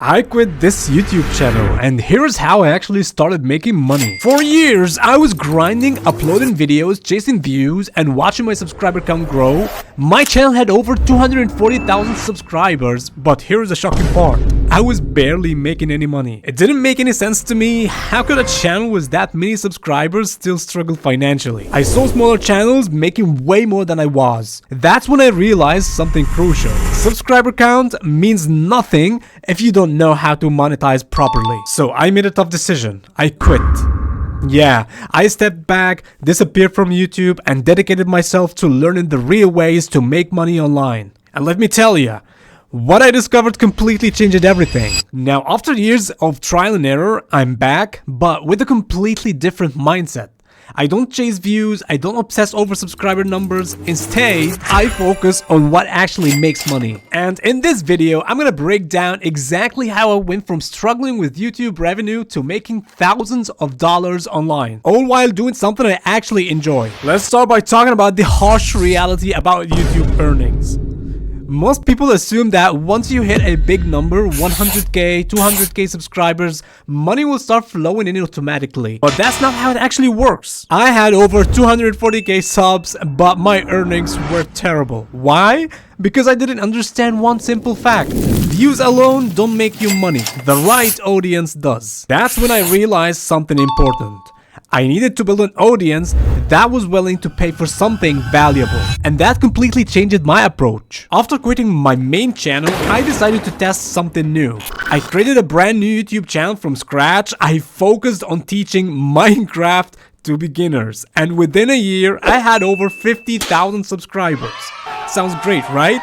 I quit this YouTube channel and here's how I actually started making money. For years, I was grinding, uploading videos, chasing views, and watching my subscriber count grow. My channel had over 240,000 subscribers, but here's the shocking part. I was barely making any money. It didn't make any sense to me. How could a channel with that many subscribers still struggle financially? I saw smaller channels making way more than I was. That's when I realized something crucial. Subscriber count means nothing if you don't know how to monetize properly. So I made a tough decision. I quit. Yeah, I stepped back, disappeared from YouTube, and dedicated myself to learning the real ways to make money online. And let me tell you, what I discovered completely changed everything. Now, after years of trial and error, I'm back, but with a completely different mindset. I don't chase views, I don't obsess over subscriber numbers. Instead, I focus on what actually makes money. And in this video, I'm gonna break down exactly how I went from struggling with YouTube revenue to making thousands of dollars online, all while doing something I actually enjoy. Let's start by talking about the harsh reality about YouTube earnings. Most people assume that once you hit a big number, 100k, 200k subscribers, money will start flowing in automatically. But that's not how it actually works. I had over 240k subs, but my earnings were terrible. Why? Because I didn't understand one simple fact. Views alone don't make you money. The right audience does. That's when I realized something important. I needed to build an audience that was willing to pay for something valuable. And that completely changed my approach. After quitting my main channel, I decided to test something new. I created a brand new YouTube channel from scratch. I focused on teaching Minecraft to beginners. And within a year, I had over 50,000 subscribers. Sounds great, right?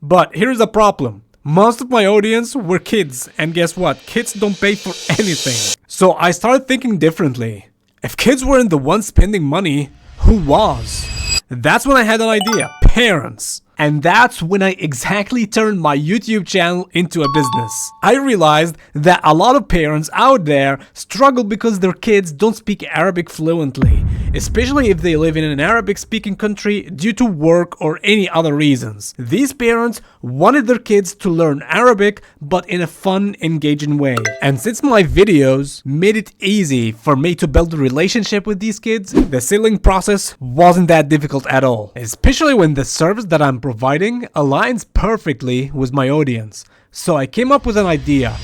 But here's the problem. Most of my audience were kids. And guess what? Kids don't pay for anything. So I started thinking differently. If kids weren't the ones spending money, who was? That's when I had an idea. Parents. And that's when I exactly turned my YouTube channel into a business. I realized that a lot of parents out there struggle because their kids don't speak Arabic fluently, especially if they live in an Arabic-speaking country due to work or any other reasons. These parents wanted their kids to learn Arabic, but in a fun, engaging way. And since my videos made it easy for me to build a relationship with these kids, the selling process wasn't that difficult at all, especially when the service that I'm providing aligns perfectly with my audience. So I came up with an idea.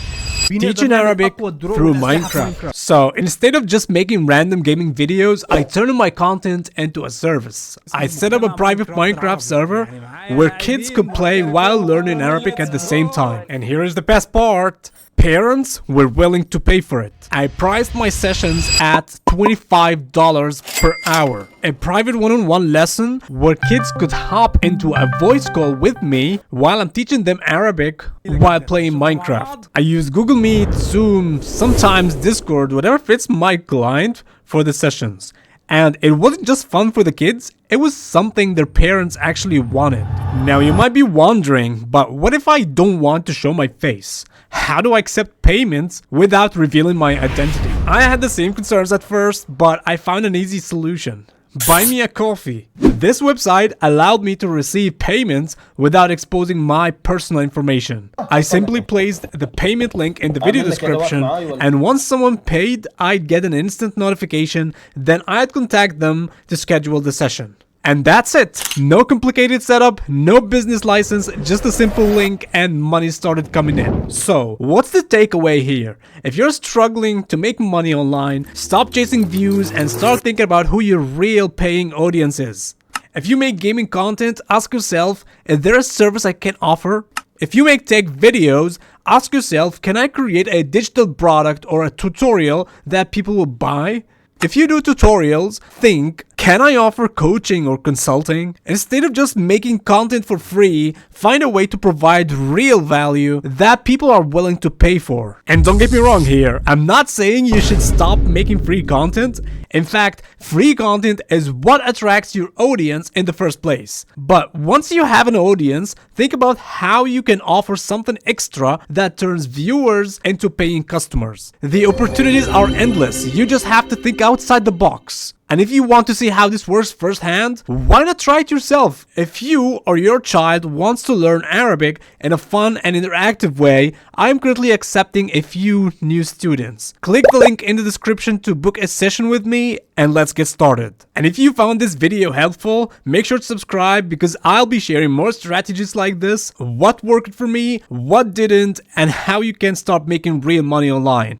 Teaching Arabic through Minecraft. So instead of just making random gaming videos, I turned my content into a service. I set up a private Minecraft server where kids could play while learning Arabic at the same time. And here is the best part. Parents were willing to pay for it. I priced my sessions at $25 per hour. A private one-on-one lesson where kids could hop into a voice call with me while I'm teaching them Arabic while playing Minecraft. I use Google Meet, Zoom, sometimes Discord, whatever fits my client for the sessions. And it wasn't just fun for the kids, it was something their parents actually wanted. Now you might be wondering, but what if I don't want to show my face? How do I accept payments without revealing my identity? I had the same concerns at first, but I found an easy solution. Buy me a coffee. This website allowed me to receive payments without exposing my personal information. I simply placed the payment link in the video description, and once someone paid, I'd get an instant notification, then I'd contact them to schedule the session. And that's it. No complicated setup, no business license, just a simple link and money started coming in. So, what's the takeaway here? If you're struggling to make money online, stop chasing views and start thinking about who your real paying audience is. If you make gaming content, ask yourself, is there a service I can offer? If you make tech videos, ask yourself, can I create a digital product or a tutorial that people will buy? If you do tutorials, think, can I offer coaching or consulting? Instead of just making content for free, find a way to provide real value that people are willing to pay for. And don't get me wrong here, I'm not saying you should stop making free content. In fact, free content is what attracts your audience in the first place. But once you have an audience, think about how you can offer something extra that turns viewers into paying customers. The opportunities are endless, you just have to think outside the box. And if you want to see how this works firsthand, why not try it yourself? If you or your child wants to learn Arabic in a fun and interactive way, I'm currently accepting a few new students. Click the link in the description to book a session with me, and let's get started. And if you found this video helpful, make sure to subscribe because I'll be sharing more strategies like this, what worked for me, what didn't, and how you can start making real money online.